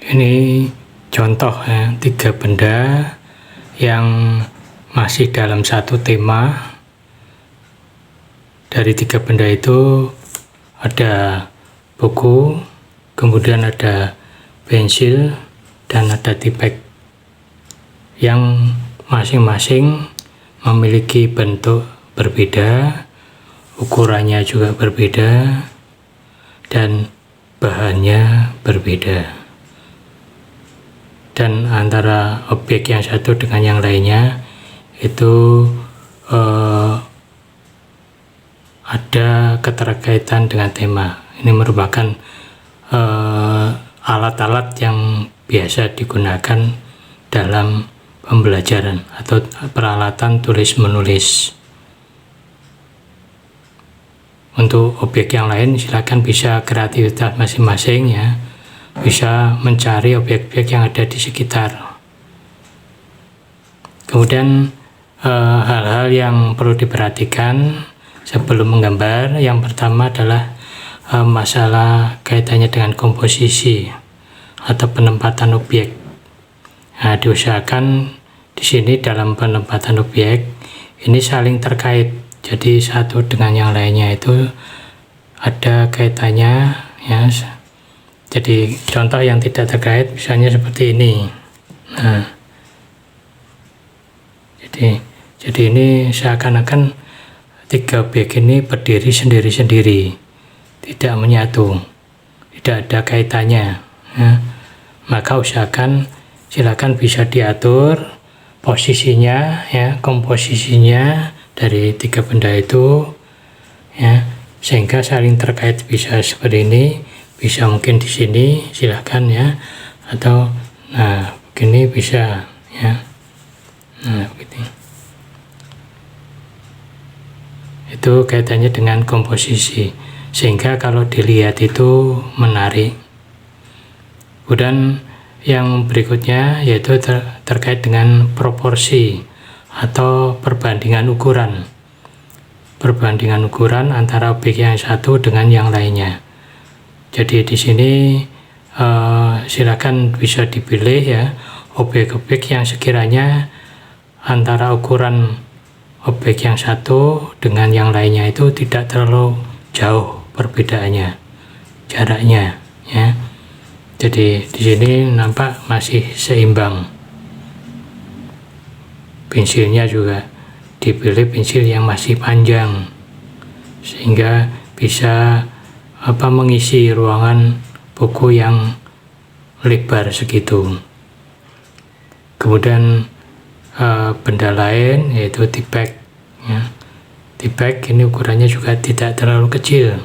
Ini contoh ya, 3 benda yang masih dalam satu tema. Dari 3 benda itu ada buku, kemudian ada pensil, dan ada tipek yang masing-masing memiliki bentuk berbeda, ukurannya juga berbeda, dan bahannya berbeda. Dan antara objek yang satu dengan yang lainnya itu ada keterkaitan dengan tema. Ini merupakan alat-alat yang biasa digunakan dalam pembelajaran atau peralatan tulis-menulis. Untuk objek yang lain silakan bisa kreativitas masing-masing ya, bisa mencari objek-objek yang ada di sekitar. Kemudian hal-hal yang perlu diperhatikan sebelum menggambar, yang pertama adalah masalah kaitannya dengan komposisi atau penempatan objek. Nah, diusahakan di sini dalam penempatan objek ini saling terkait, jadi satu dengan yang lainnya itu ada kaitannya ya. Jadi contoh yang tidak terkait misalnya seperti ini. Nah, jadi ini seakan-akan 3 objek ini berdiri sendiri-sendiri, tidak menyatu, tidak ada kaitannya. Nah, maka usahakan silakan bisa diatur posisinya ya, komposisinya dari 3 benda itu ya, sehingga saling terkait. Bisa seperti ini, bisa mungkin di sini silahkan ya, atau nah begini bisa ya, nah begini. Itu kaitannya dengan komposisi, sehingga kalau dilihat itu menarik. Kemudian yang berikutnya yaitu terkait dengan proporsi atau perbandingan ukuran. Perbandingan ukuran antara objek yang satu dengan yang lainnya. Jadi di sini silakan bisa dipilih ya objek-objek yang sekiranya antara ukuran objek yang satu dengan yang lainnya itu tidak terlalu jauh perbedaannya, jaraknya ya. Jadi di sini nampak masih seimbang. Pensilnya juga dipilih pensil yang masih panjang sehingga bisa mengisi ruangan buku yang lebar segitu. Kemudian benda lain yaitu tipek ya. Tipek ini ukurannya juga tidak terlalu kecil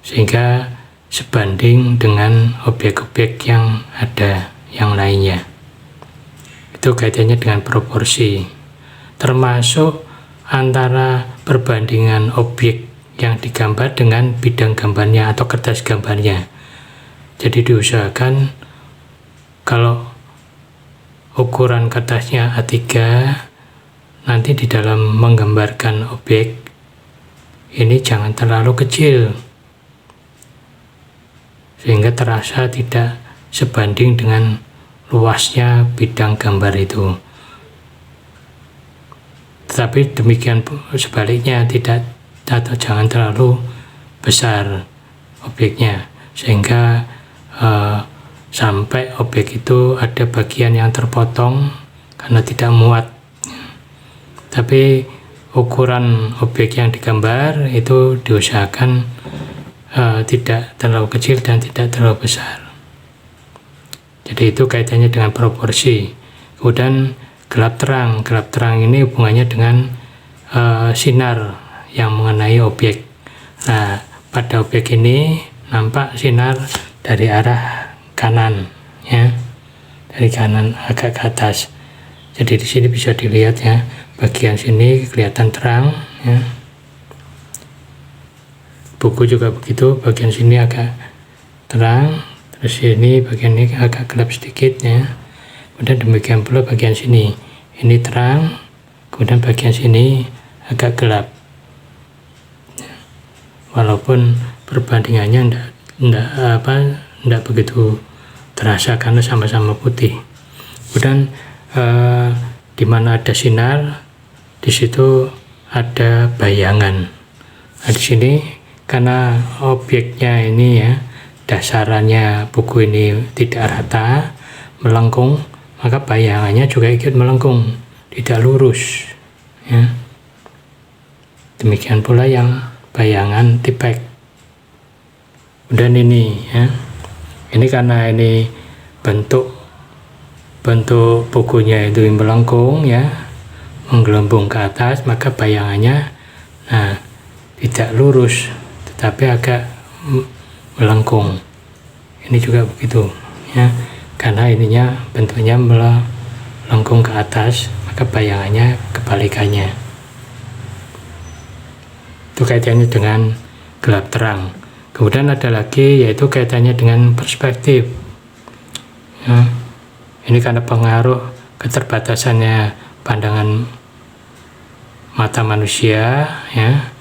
sehingga sebanding dengan objek-objek yang ada yang lainnya. Itu kaitannya dengan proporsi, termasuk antara perbandingan objek yang digambar dengan bidang gambarnya atau kertas gambarnya. Jadi diusahakan kalau ukuran kertasnya A3, nanti di dalam menggambarkan objek ini jangan terlalu kecil sehingga terasa tidak sebanding dengan luasnya bidang gambar itu. Tetapi demikian sebaliknya, tidak atau jangan terlalu besar objeknya sehingga sampai objek itu ada bagian yang terpotong karena tidak muat. Tapi ukuran objek yang digambar itu diusahakan tidak terlalu kecil dan tidak terlalu besar. Jadi itu kaitannya dengan proporsi. Kemudian gelap terang. Gelap terang ini hubungannya dengan sinar yang mengenai objek. Nah, pada objek ini nampak sinar dari arah kanan ya, dari kanan agak ke atas. Jadi di sini bisa dilihat ya, bagian sini kelihatan terang ya. Buku juga begitu, bagian sini agak terang, terus ini bagian ini agak gelap sedikit ya. Kemudian demikian pula bagian sini, ini terang, kemudian bagian sini agak gelap. Walaupun perbandingannya tidak begitu terasa karena sama-sama putih. Kemudian di mana ada sinar, di situ ada bayangan. Nah, di sini karena objeknya ini ya, dasarannya buku ini tidak rata, melengkung, maka bayangannya juga ikut melengkung, tidak lurus ya. Demikian pula yang bayangan tipek. Dan ini ya, ini karena ini bentuk bukunya itu melengkung ya, menggelembung ke atas, maka bayangannya tidak lurus tetapi agak melengkung. Ini juga begitu ya, karena ininya bentuknya melengkung ke atas, maka bayangannya kebalikannya. Itu kaitannya dengan gelap terang. Kemudian ada lagi yaitu kaitannya dengan perspektif ya. Ini karena pengaruh keterbatasannya pandangan mata manusia ya,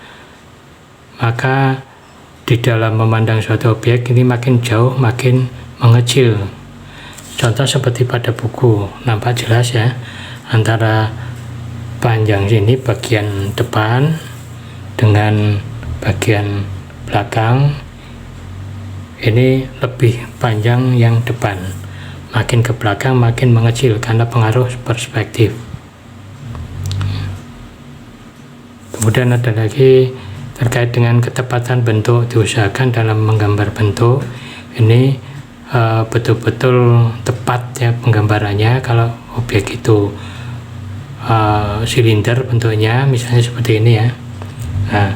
maka di dalam memandang suatu objek ini makin jauh makin mengecil. Contoh seperti pada buku nampak jelas ya, antara panjang sini bagian depan dengan bagian belakang ini lebih panjang yang depan, makin ke belakang makin mengecil karena pengaruh perspektif. Kemudian ada lagi terkait dengan ketepatan bentuk, diusahakan dalam menggambar bentuk ini betul-betul tepat ya penggambarannya. Kalau objek itu silinder bentuknya, misalnya seperti ini ya, nah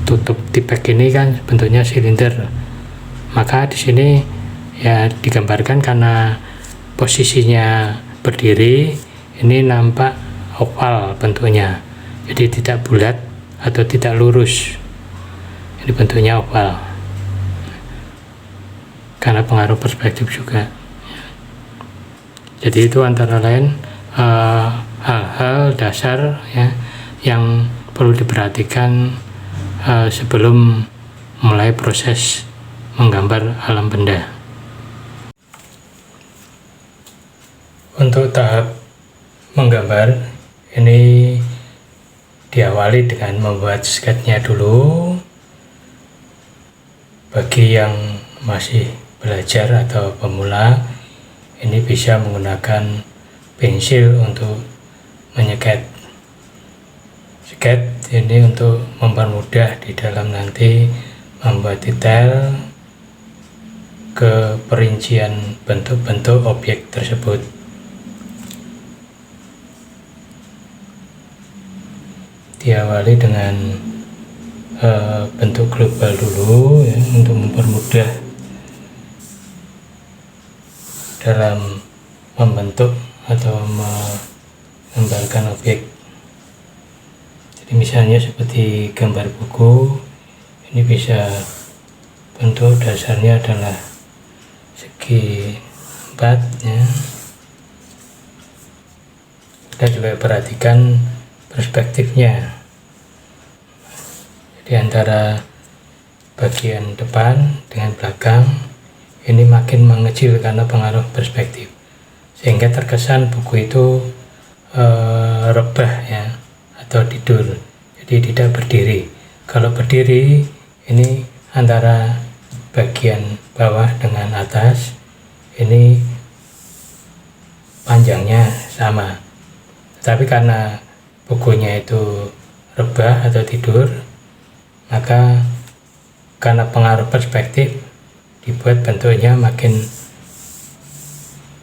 tutup tipek ini kan bentuknya silinder, maka di sini ya digambarkan karena posisinya berdiri ini nampak oval bentuknya, jadi tidak bulat atau tidak lurus, ini bentuknya oval karena pengaruh perspektif juga. Jadi itu antara lain hal-hal dasar ya yang perlu diperhatikan sebelum mulai proses menggambar alam benda. Untuk tahap menggambar ini diawali dengan membuat sketsnya dulu. Bagi yang masih belajar atau pemula, ini bisa menggunakan pensil untuk menyeket. Skets ini untuk mempermudah di dalam nanti membuat detail ke perincian bentuk-bentuk objek tersebut. Diawali dengan bentuk global dulu ya, untuk mempermudah dalam membentuk atau menggambarkan objek. Jadi misalnya seperti gambar buku, ini bisa bentuk dasarnya adalah segi 4 ya. Kita juga perhatikan perspektifnya. Di antara bagian depan dengan belakang ini makin mengecil karena pengaruh perspektif, sehingga terkesan buku itu rebah ya atau tidur, jadi tidak berdiri. Kalau berdiri ini antara bagian bawah dengan atas ini panjangnya sama, tapi karena bukunya itu rebah atau tidur, maka karena pengaruh perspektif dibuat bentuknya makin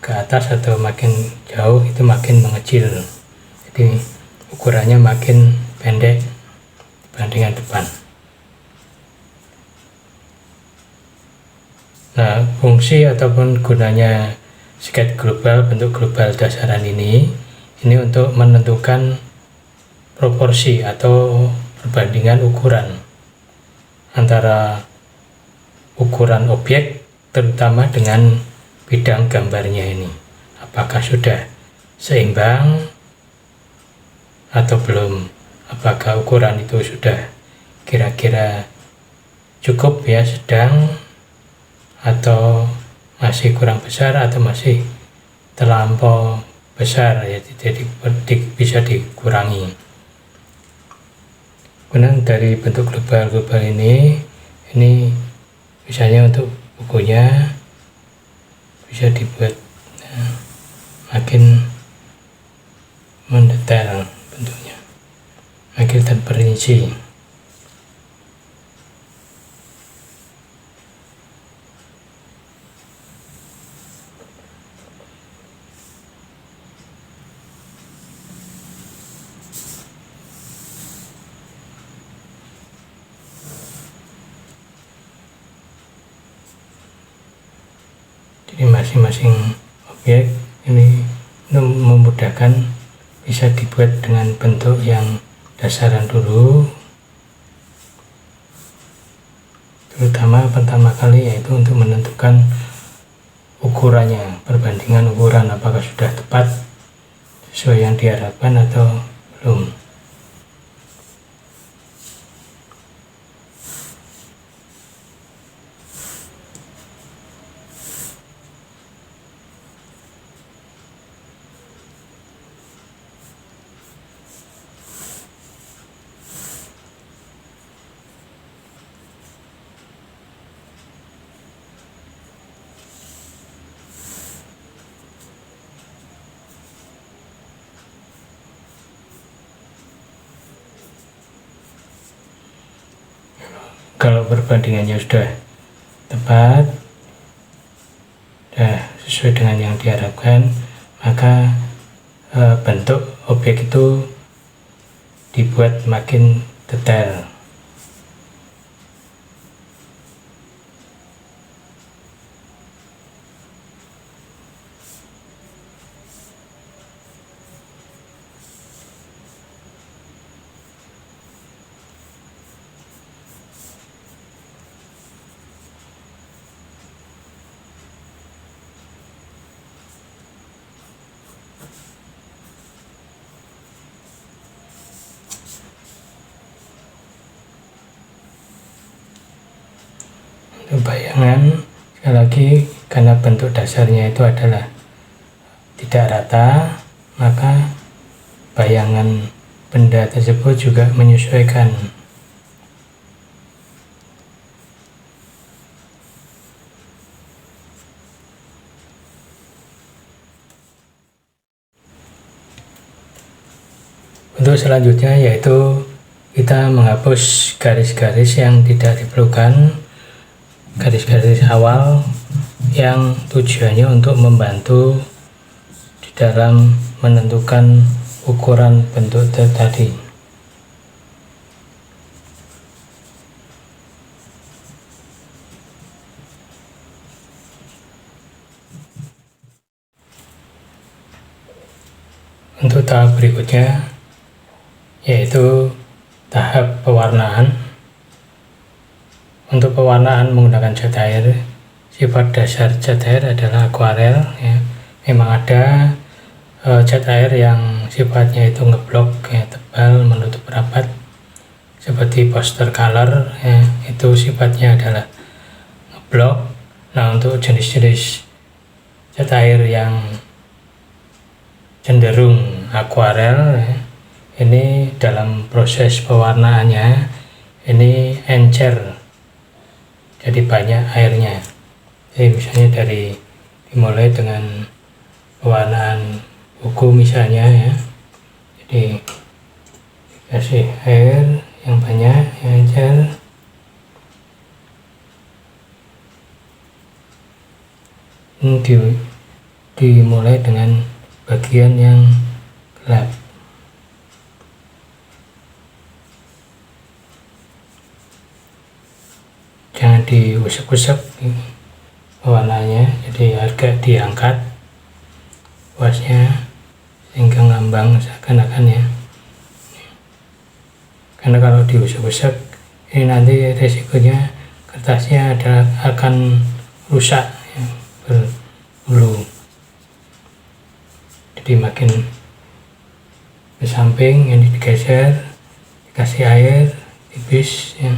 ke atas atau makin jauh, itu makin mengecil, jadi ukurannya makin pendek dibandingkan depan. Nah, fungsi ataupun gunanya skets global, bentuk global dasaran ini untuk menentukan proporsi atau perbandingan ukuran antara ukuran objek terutama dengan bidang gambarnya ini, apakah sudah seimbang atau belum, apakah ukuran itu sudah kira-kira cukup ya, sedang, atau masih kurang besar atau masih terlampau besar, ya, jadi bisa dikurangi. Kemudian dari bentuk global ini misalnya untuk bukunya bisa dibuat makin mendetail bentuknya, makin terperinci. Jadi masing-masing objek ini memudahkan, bisa dibuat dengan bentuk yang dasaran dulu, terutama pertama kali, yaitu untuk menentukan ukurannya, perbandingan ukuran apakah sudah tepat sesuai yang diharapkan atau belum. Kalau perbandingannya sudah tepat, sudah sesuai dengan yang diharapkan, maka bentuk objek itu dibuat makin detail. Bayangan, sekali lagi, karena bentuk dasarnya itu adalah tidak rata, maka bayangan benda tersebut juga menyesuaikan. Untuk selanjutnya yaitu kita menghapus garis-garis yang tidak diperlukan, garis-garis awal yang tujuannya untuk membantu di dalam menentukan ukuran bentuk tadi. Untuk tahap berikutnya yaitu tahap pewarnaan. Untuk pewarnaan menggunakan cat air, sifat dasar cat air adalah akuarel, ya. Memang ada cat air yang sifatnya itu ngeblok, ya, tebal, menutup rapat, seperti poster color, ya, itu sifatnya adalah ngeblok. Nah, untuk jenis-jenis cat air yang cenderung akuarel, ya, ini dalam proses pewarnaannya ini encer, jadi banyak airnya. Jadi misalnya dimulai dengan pewarnaan buku misalnya, ya, jadi dikasih air yang banyak, yang encer, ini dimulai dengan bagian yang gelap. Jangan diusap-usap warnanya, jadi agak diangkat kuasnya sehingga ngambang seakan-akan, ya. Karena kalau diusap-usap ini nanti resikonya kertasnya akan rusak, ya, berbulu. Jadi makin ke samping, ini digeser, dikasih air tipis, ya.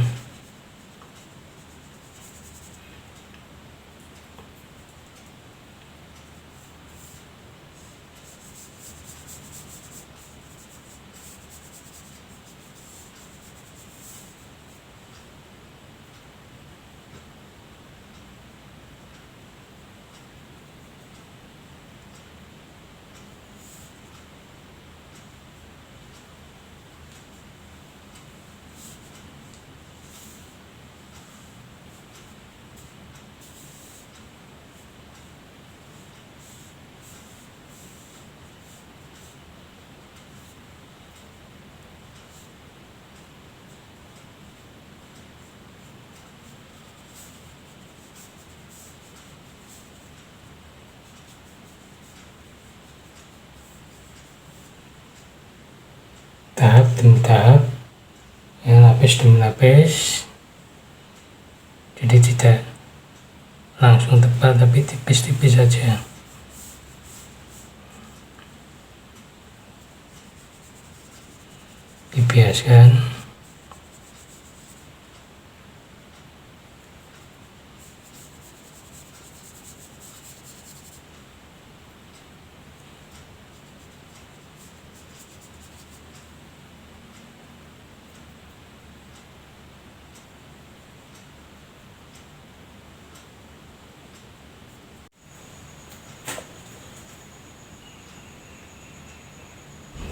demi tahap, ya, lapis demi lapis, jadi tidak langsung tebal tapi tipis-tipis saja. Dibiaskan.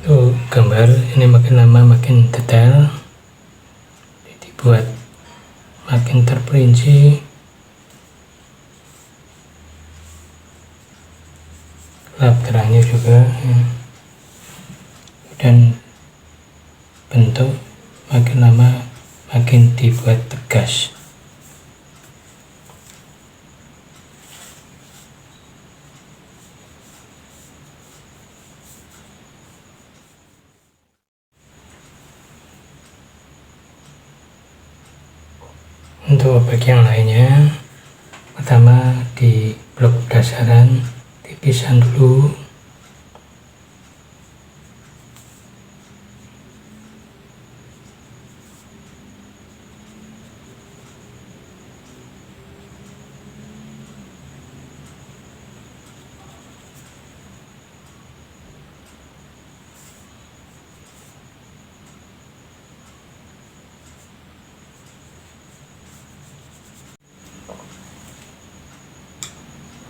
Tuh gambar ini makin lama makin detail, dibuat makin terperinci, lap terangnya juga, ya. Dan bentuk makin lama makin dibuat tegas. Untuk objek yang lainnya, pertama di blok dasaran tipisan dulu,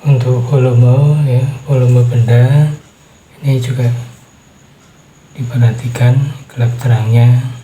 untuk volume, ya, volume benda ini juga diperhatikan gelap terangnya.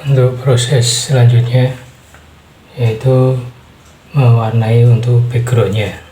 Untuk proses selanjutnya yaitu mewarnai untuk backgroundnya.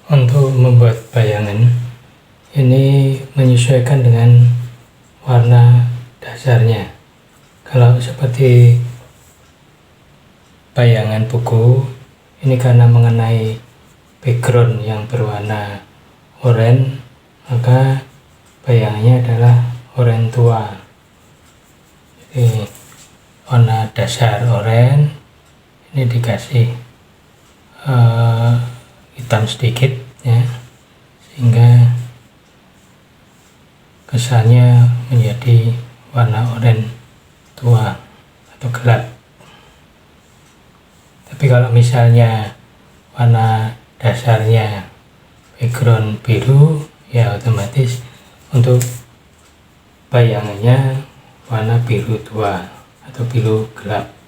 Untuk membuat bayangan ini menyesuaikan dengan warna dasarnya. Kalau seperti bayangan buku ini karena mengenai background yang berwarna oranye, maka bayangannya adalah oranye tua. Jadi warna dasar oranye ini dikasih hitam sedikit ya, sehingga kesannya menjadi warna oranye tua atau gelap. Tapi kalau misalnya warna dasarnya background biru, ya otomatis untuk bayangannya warna biru tua atau biru gelap.